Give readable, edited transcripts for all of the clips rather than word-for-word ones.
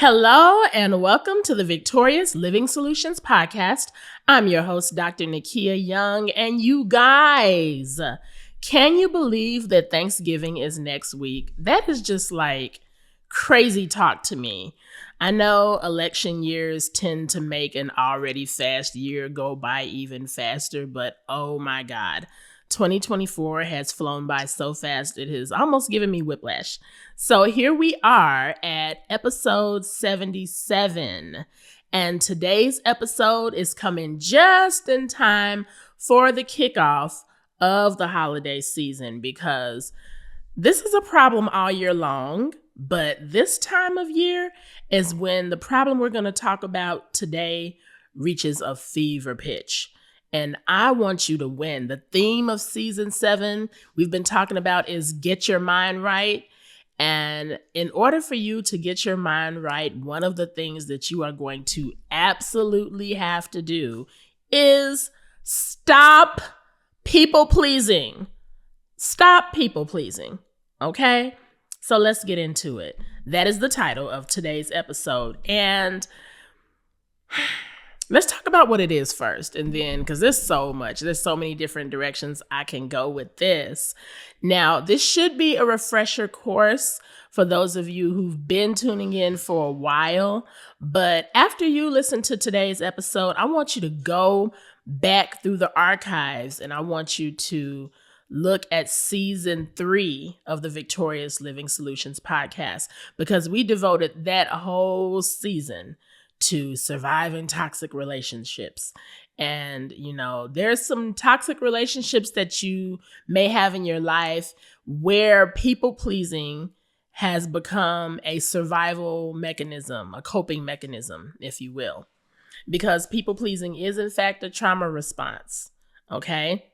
Hello and welcome to the Victorious Living Solutions podcast. I'm your host, Dr. Nikeya Young, and you guys, can you believe that Thanksgiving is next week? That is just like crazy talk to me. I know election years tend to make an already fast year go by even faster, but oh my God. 2024 has flown by so fast, it has almost given me whiplash. So here we are at episode 77. And today's episode is coming just in time for the kickoff of the holiday season, because this is a problem all year long. But this time of year is when the problem we're going to talk about today reaches a fever pitch. And I want you to win. The theme of season 7 we've been talking about is get your mind right. And in order for you to get your mind right, one of the things that you are going to absolutely have to do is stop people pleasing. Stop people pleasing. Okay? So let's get into it. That is the title of today's episode. And let's talk about what it is first, and then, because there's so many different directions I can go with this. Now, this should be a refresher course for those of you who've been tuning in for a while. But after you listen to today's episode, I want you to go back through the archives and I want you to look at season 3 of the Victorious Living Solutions podcast, because we devoted that whole season to surviving toxic relationships. And, there's some toxic relationships that you may have in your life where people pleasing has become a survival mechanism, a coping mechanism, if you will, because people pleasing is in fact a trauma response. Okay.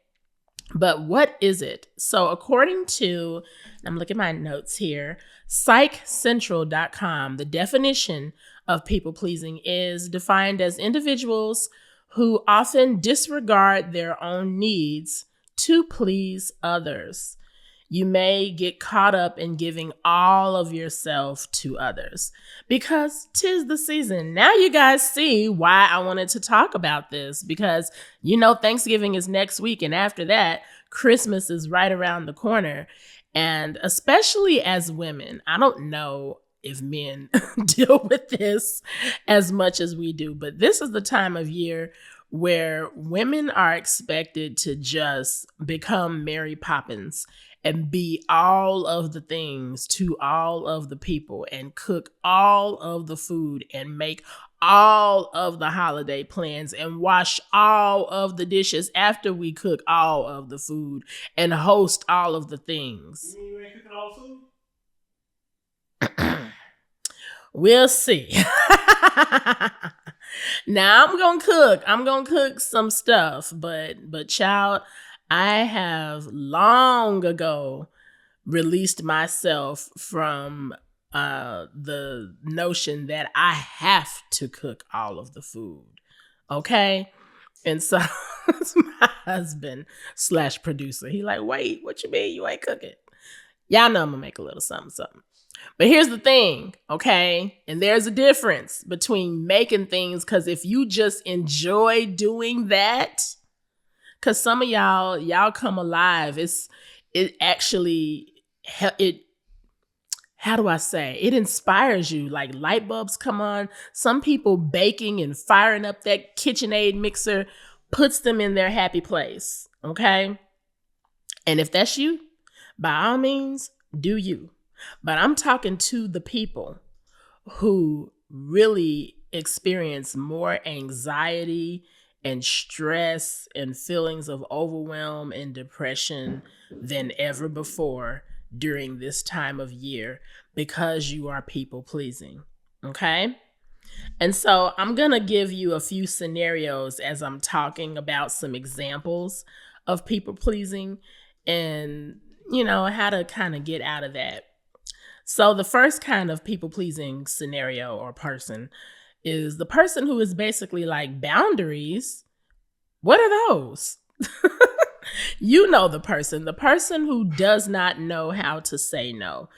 But what is it? So according to, I'm looking at my notes here, psychcentral.com, the definition of people pleasing is defined as individuals who often disregard their own needs to please others. You may get caught up in giving all of yourself to others because 'tis the season. Now you guys see why I wanted to talk about this, because Thanksgiving is next week, and after that, Christmas is right around the corner. And especially as women, I don't know if men deal with this as much as we do, but this is the time of year where women are expected to just become Mary Poppins and be all of the things to all of the people and cook all of the food and make all of the holiday plans and wash all of the dishes after we cook all of the food and host all of the things. You mean you ain't cooking all the food? We'll see. Now I'm gonna cook some stuff, but child, I have long ago released myself from the notion that I have to cook all of the food. Okay? And so it's my husband / producer. He like, wait, what you mean you ain't cooking? Y'all know I'm gonna make a little something. But here's the thing, okay? And there's a difference between making things, because if you just enjoy doing that, because some of y'all come alive, it how do I say? It inspires you. Like light bulbs come on. Some people baking and firing up that KitchenAid mixer puts them in their happy place, okay? And if that's you, by all means, do you. But I'm talking to the people who really experience more anxiety and stress and feelings of overwhelm and depression than ever before during this time of year, because you are people pleasing. Okay? And so I'm going to give you a few scenarios as I'm talking about some examples of people pleasing and, how to kind of get out of that. So the first kind of people pleasing scenario or person is the person who is basically like, boundaries. What are those? The person who does not know how to say no.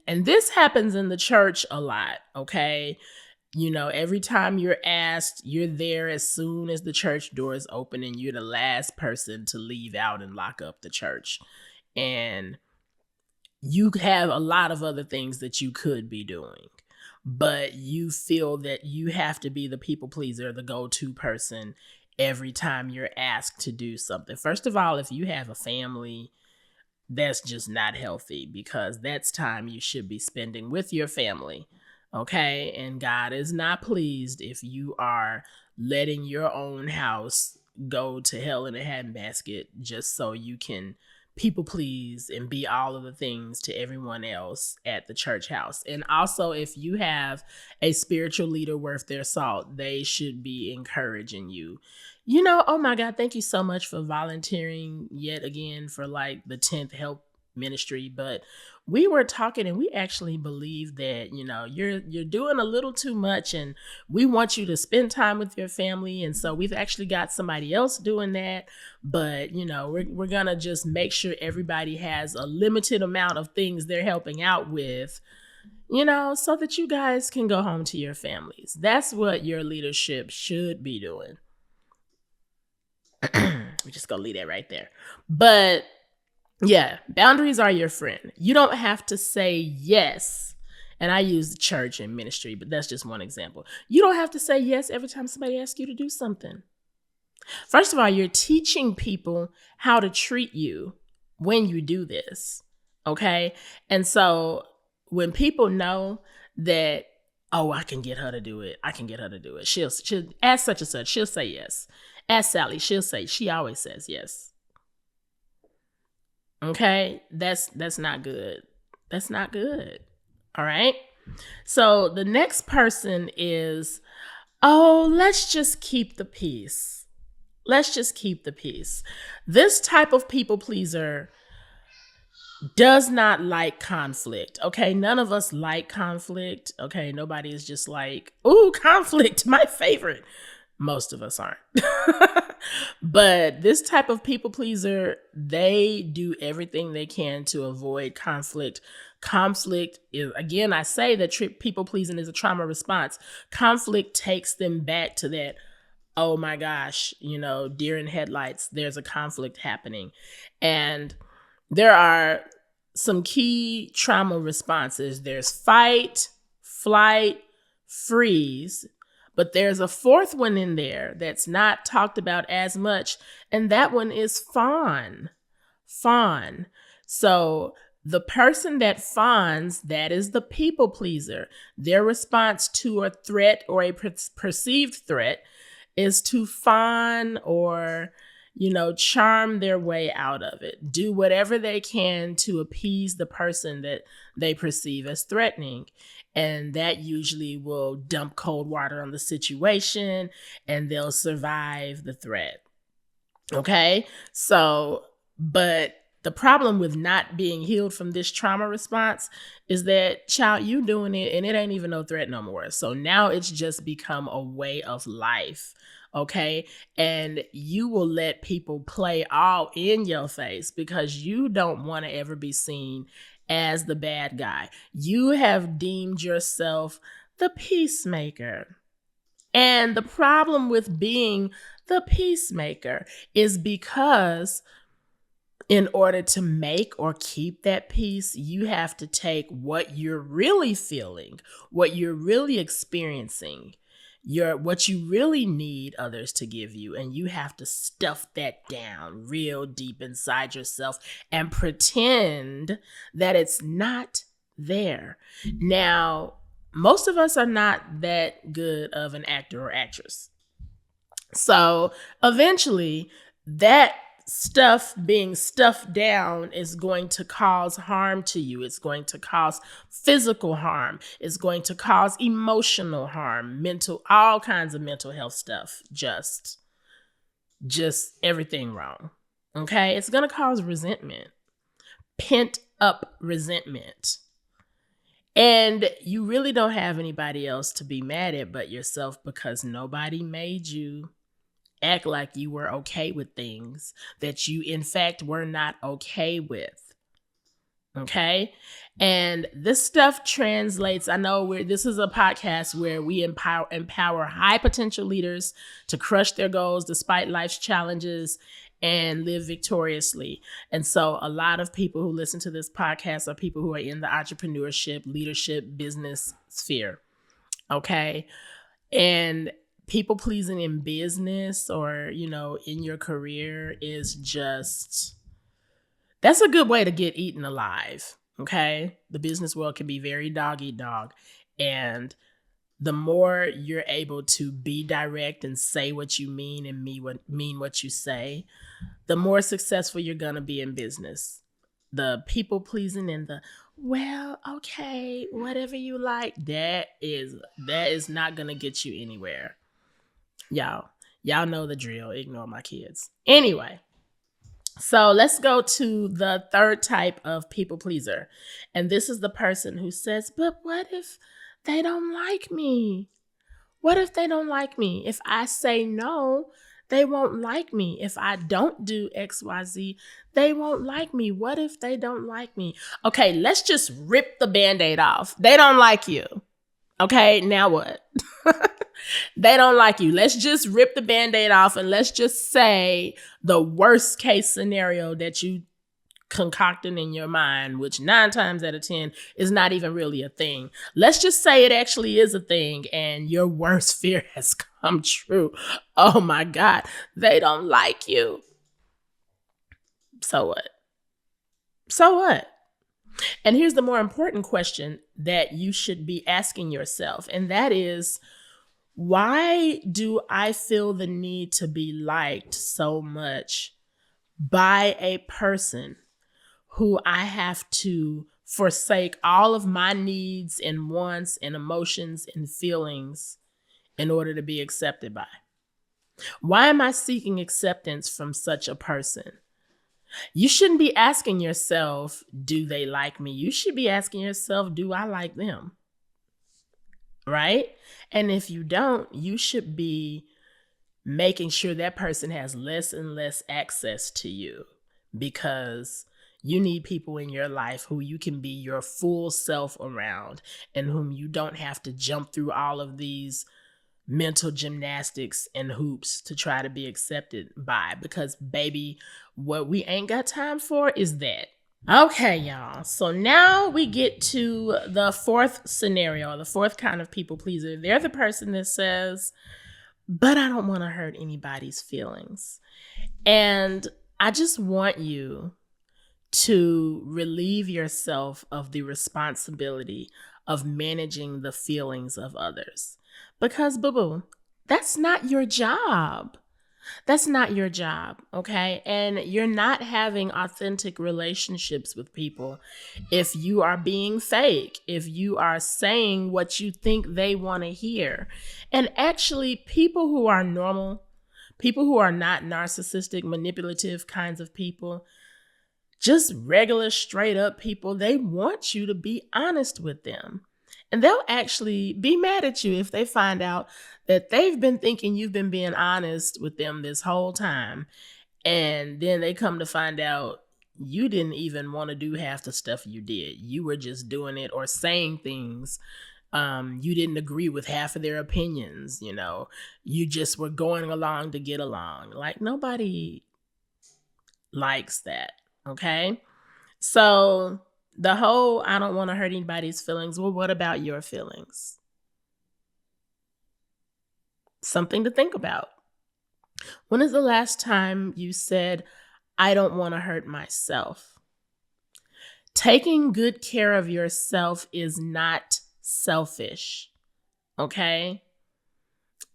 and this happens in the church a lot, okay? Every time you're asked, you're there as soon as the church doors open, and you're the last person to leave out and lock up the church. And you have a lot of other things that you could be doing, but you feel that you have to be the people pleaser, the go-to person every time you're asked to do something. First of all, if you have a family, that's just not healthy, because that's time you should be spending with your family. Okay. And God is not pleased if you are letting your own house go to hell in a handbasket just so you can people please and be all of the things to everyone else at the church house. And also, if you have a spiritual leader worth their salt, they should be encouraging you. Oh my God, thank you so much for volunteering yet again for like the 10th help ministry. But we were talking, and we actually believe that, you're doing a little too much, and we want you to spend time with your family. And so we've actually got somebody else doing that. But, we're going to just make sure everybody has a limited amount of things they're helping out with, so that you guys can go home to your families. That's what your leadership should be doing. We're just going to leave that right there. But yeah, boundaries are your friend. You don't have to say yes. And I use church and ministry, but that's just one example. You don't have to say yes every time somebody asks you to do something. First of all, you're teaching people how to treat you when you do this. Okay. And so when people know that, oh, I can get her to do it. She'll ask such and such. She'll say yes. Ask Sally. She always says yes. Okay, that's not good. That's not good. All right. So the next person is, oh, let's just keep the peace. This type of people pleaser does not like conflict. Okay, none of us like conflict. Okay, nobody is just like, ooh, conflict, my favorite. Most of us aren't. But this type of people pleaser, they do everything they can to avoid conflict. Conflict is, again, I say that people pleasing is a trauma response. Conflict takes them back to that, oh my gosh, deer in headlights, there's a conflict happening. And there are some key trauma responses. There's fight, flight, freeze. But there's a fourth one in there that's not talked about as much, and that one is fawn. Fawn. So the person that fawns, that is the people pleaser. Their response to a threat or a perceived threat is to fawn or, charm their way out of it. Do whatever they can to appease the person that they perceive as threatening. And that usually will dump cold water on the situation, and they'll survive the threat. Okay? So, but the problem with not being healed from this trauma response is that, child, you doing it and it ain't even no threat no more. So now it's just become a way of life. Okay. And you will let people play all in your face because you don't want to ever be seen as the bad guy. You have deemed yourself the peacemaker. And the problem with being the peacemaker is because in order to make or keep that peace, you have to take what you're really feeling, what you're really experiencing, what you really need others to give you, and you have to stuff that down real deep inside yourself and pretend that it's not there. Now, most of us are not that good of an actor or actress. So eventually that stuff being stuffed down is going to cause harm to you. It's going to cause physical harm. It's going to cause emotional harm, all kinds of mental health stuff. Just everything wrong. Okay? It's going to cause resentment, pent up resentment. And you really don't have anybody else to be mad at but yourself, because nobody made you act like you were okay with things that you, in fact, were not okay with. Okay. And this stuff translates. I know this is a podcast where we empower high potential leaders to crush their goals despite life's challenges and live victoriously. And so a lot of people who listen to this podcast are people who are in the entrepreneurship, leadership, business sphere. Okay. And people pleasing in business or, in your career is just, that's a good way to get eaten alive. Okay. The business world can be very dog eat dog. And the more you're able to be direct and say what you mean and mean what you say, the more successful you're going to be in business. The people pleasing and the, well, okay, whatever you like, that is not going to get you anywhere. Y'all know the drill. Ignore my kids. Anyway, so let's go to the third type of people pleaser. And this is the person who says, but what if they don't like me? What if they don't like me? If I say no, they won't like me. If I don't do XYZ, they won't like me. What if they don't like me? Okay, let's just rip the Band-Aid off. They don't like you. Okay, now what? They don't like you. Let's just rip the Band-Aid off and let's just say the worst case scenario that you concocted in your mind, which 9 times out of 10 is not even really a thing. Let's just say it actually is a thing and your worst fear has come true. Oh my God, they don't like you. So what? So what? And here's the more important question that you should be asking yourself, and that is, why do I feel the need to be liked so much by a person who I have to forsake all of my needs and wants and emotions and feelings in order to be accepted by? Why am I seeking acceptance from such a person? You shouldn't be asking yourself, do they like me? You should be asking yourself, do I like them? Right? And if you don't, you should be making sure that person has less and less access to you, because you need people in your life who you can be your full self around and whom you don't have to jump through all of these mental gymnastics and hoops to try to be accepted by, because baby, what we ain't got time for is that. Okay, y'all. So now we get to the fourth scenario, the fourth kind of people pleaser. They're the person that says, but I don't want to hurt anybody's feelings. And I just want you to relieve yourself of the responsibility of managing the feelings of others. Because, boo-boo, that's not your job. That's not your job, okay? And you're not having authentic relationships with people if you are being fake, if you are saying what you think they want to hear. And actually, people who are normal, people who are not narcissistic, manipulative kinds of people, just regular, straight up people, they want you to be honest with them. And they'll actually be mad at you if they find out that they've been thinking you've been being honest with them this whole time. And then they come to find out you didn't even want to do half the stuff you did. You were just doing it or saying things. You didn't agree with half of their opinions. You just were going along to get along. Like, nobody likes that. Okay. So the whole, I don't want to hurt anybody's feelings. Well, what about your feelings? Something to think about. When is the last time you said, I don't want to hurt myself? Taking good care of yourself is not selfish. Okay?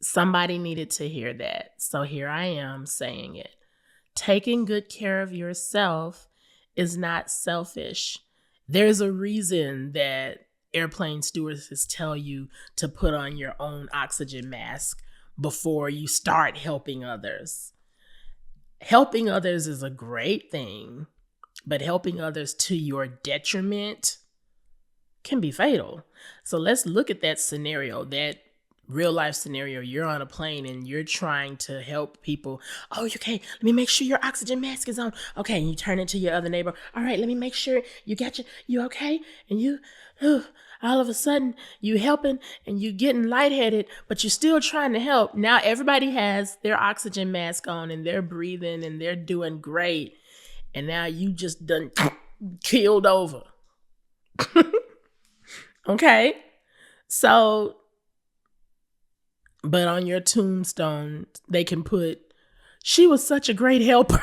Somebody needed to hear that. So here I am saying it. Taking good care of yourself is not selfish. There's a reason that airplane stewardesses tell you to put on your own oxygen mask before you start helping others. Helping others is a great thing, but helping others to your detriment can be fatal. So let's look at that scenario, that real life scenario, you're on a plane and you're trying to help people. Oh, okay, let me make sure your oxygen mask is on. Okay, and you turn it to your other neighbor. All right, let me make sure you okay? And you, all of a sudden, you helping and you getting lightheaded, but you're still trying to help. Now everybody has their oxygen mask on and they're breathing and they're doing great. And now you just done killed over. Okay? So, but on your tombstone, they can put, she was such a great helper.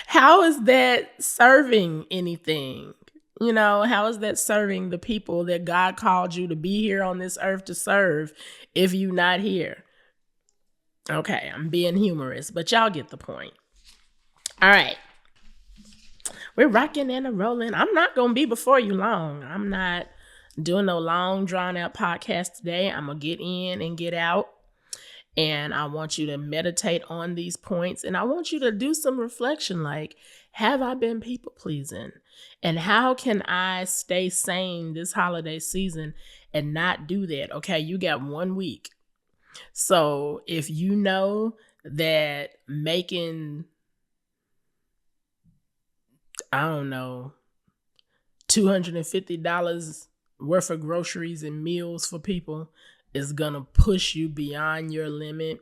How is that serving anything? How is that serving the people that God called you to be here on this earth to serve if you're not here? Okay, I'm being humorous, but y'all get the point. All right. We're rocking and rolling. I'm not going to be before you long. I'm not doing no long, drawn out podcast today. I'm going to get in and get out. And I want you to meditate on these points. And I want you to do some reflection like, have I been people pleasing? And how can I stay sane this holiday season and not do that? Okay, you got 1 week. So if you know that making, I don't know, $250 worth of groceries and meals for people is going to push you beyond your limit,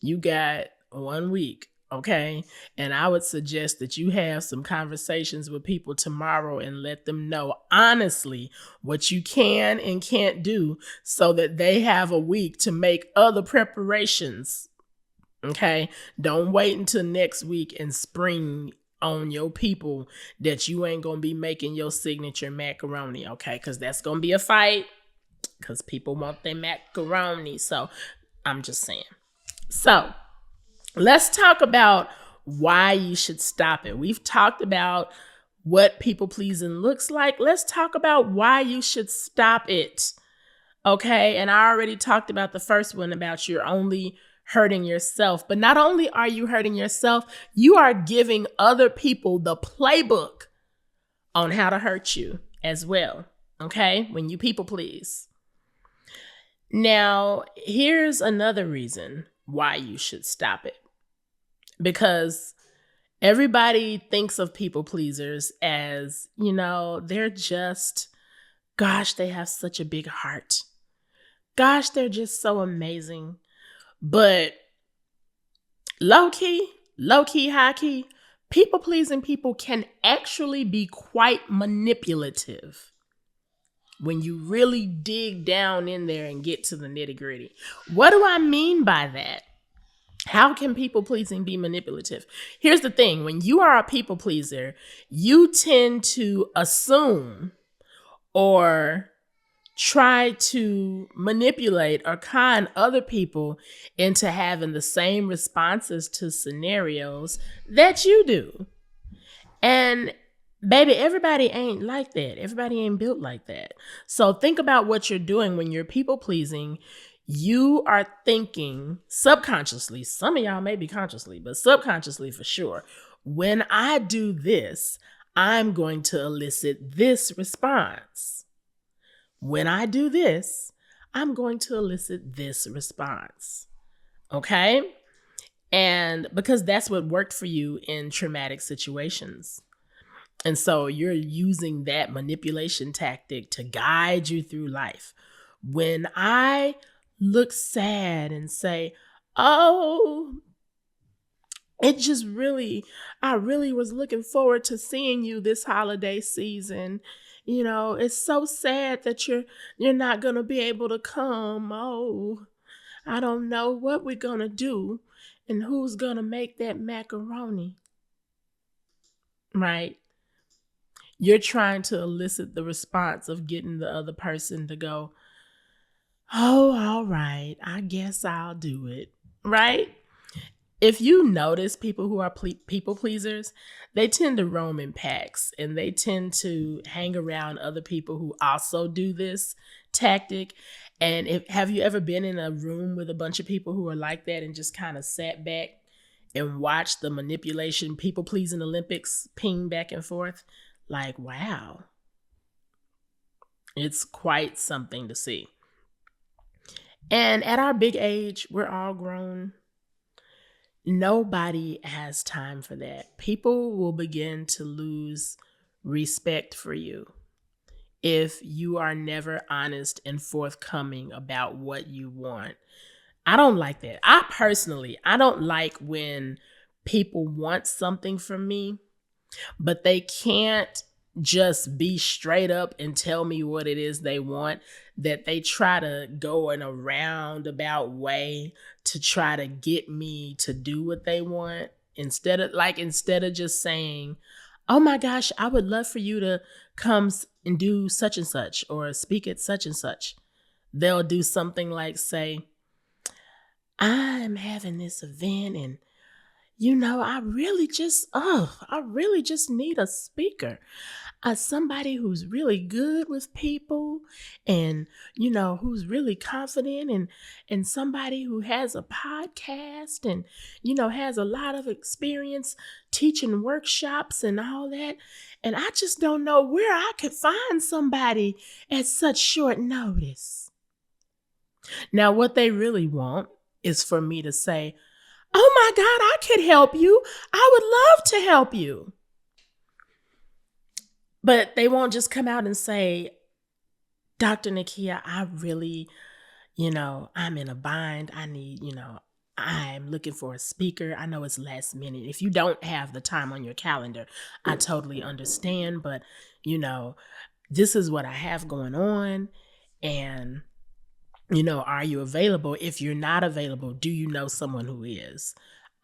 you got 1 week, okay? And I would suggest that you have some conversations with people tomorrow and let them know honestly what you can and can't do so that they have a week to make other preparations, okay? Don't wait until next week and spring on your people that you ain't gonna be making your signature macaroni, okay? Because that's gonna be a fight because people want their macaroni. So I'm just saying. So let's talk about why you should stop it. We've talked about what people pleasing looks like. Let's talk about why you should stop it. Okay. And I already talked about the first one about you're only hurting yourself. But not only are you hurting yourself, you are giving other people the playbook on how to hurt you as well. Okay. When you people please. Now, here's another reason why you should stop it. Because everybody thinks of people pleasers as, they're just, gosh, they have such a big heart. Gosh, they're just so amazing. But low key, high key, people pleasing people can actually be quite manipulative when you really dig down in there and get to the nitty gritty. What do I mean by that? How can people pleasing be manipulative? Here's the thing. When you are a people pleaser, you tend to assume or try to manipulate or con other people into having the same responses to scenarios that you do. And baby, everybody ain't like that. Everybody ain't built like that. So think about what you're doing when you're people pleasing. You are thinking subconsciously, some of y'all may be consciously, but subconsciously for sure. When I do this, I'm going to elicit this response. When I do this, I'm going to elicit this response. Okay? And because that's what worked for you in traumatic situations. And so you're using that manipulation tactic to guide you through life. When I look sad and say, oh, I really was looking forward to seeing you this holiday season. It's so sad that you're not going to be able to come. Oh, I don't know what we're going to do and who's going to make that macaroni. Right? You're trying to elicit the response of getting the other person to go, oh, all right, I guess I'll do it. Right? If you notice people who are people pleasers, they tend to roam in packs and they tend to hang around other people who also do this tactic. And have you ever been in a room with a bunch of people who are like that and just kind of sat back and watched the manipulation, people pleasing Olympics ping back and forth? Like, wow, it's quite something to see. And at our big age, we're all grown. Nobody has time for that. People will begin to lose respect for you if you are never honest and forthcoming about what you want. I don't like that. I don't like when people want something from me, but they can't just be straight up and tell me what it is they want, that they try to go in a roundabout way to try to get me to do what they want, instead of just saying, oh my gosh, I would love for you to come and do such and such or speak at such and such. They'll do something like say, I'm having this event and I really just need a speaker. Somebody who's really good with people and, who's really confident and somebody who has a podcast and, has a lot of experience teaching workshops and all that. And I just don't know where I could find somebody at such short notice. Now, what they really want is for me to say, oh my God, I could help you. I would love to help you. But they won't just come out and say, Dr. Nikeya, I really, I'm in a bind. I need, I'm looking for a speaker. I know it's last minute. If you don't have the time on your calendar, I totally understand. But, this is what I have going on. And, are you available? If you're not available, do you know someone who is?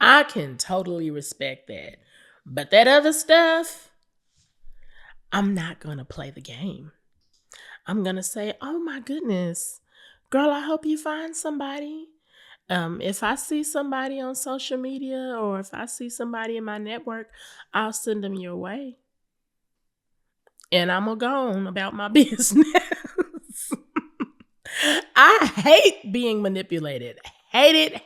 I can totally respect that. But that other stuff, I'm not going to play the game. I'm going to say, oh my goodness, girl, I hope you find somebody. If I see somebody on social media or if I see somebody in my network, I'll send them your way. And I'm going to go on about my business. I hate being manipulated. Hate it.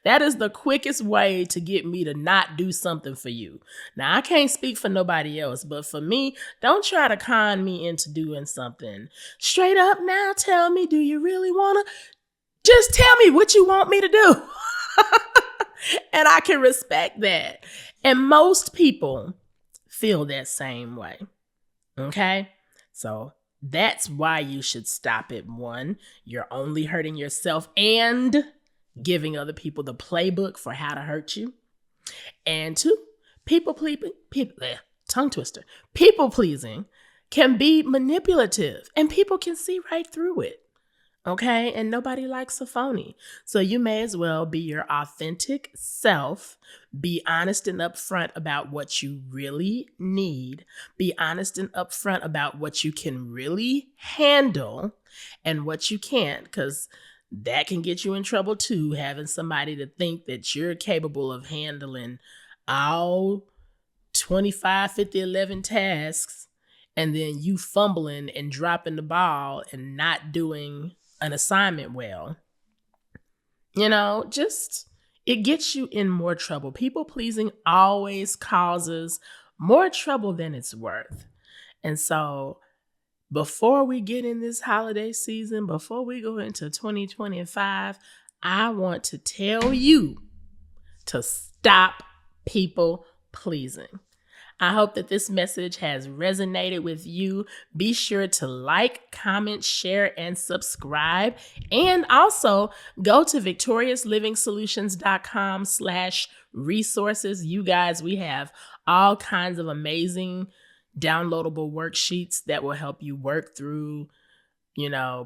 That is the quickest way to get me to not do something for you. Now, I can't speak for nobody else, but for me, don't try to con me into doing something. Straight up now, tell me, do you really want to? Just tell me what you want me to do. And I can respect that. And most people feel that same way. Okay? So that's why you should stop it. 1, you're only hurting yourself and giving other people the playbook for how to hurt you. And 2, people pleasing can be manipulative and people can see right through it. Okay? And nobody likes a phony. So you may as well be your authentic self. Be honest and upfront about what you really need. Be honest and upfront about what you can really handle and what you can't, because that can get you in trouble too, having somebody to think that you're capable of handling all 25, 50, 11 tasks, and then you fumbling and dropping the ball and not doing an assignment well. It gets you in more trouble. People pleasing always causes more trouble than it's worth. And so before we get in this holiday season, before we go into 2025, I want to tell you to stop people pleasing. I hope that this message has resonated with you. Be sure to like, comment, share, and subscribe. And also go to victoriousliving-solutions.com/resources. You guys, we have all kinds of amazing downloadable worksheets that will help you work through,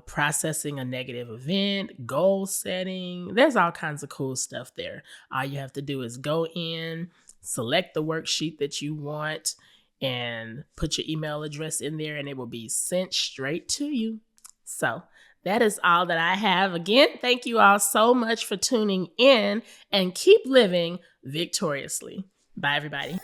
processing a negative event, goal setting. There's all kinds of cool stuff there. All you have to do is go in, select the worksheet that you want, and put your email address in there, and it will be sent straight to you. So that is all that I have. Again, thank you all so much for tuning in, and keep living victoriously. Bye, everybody.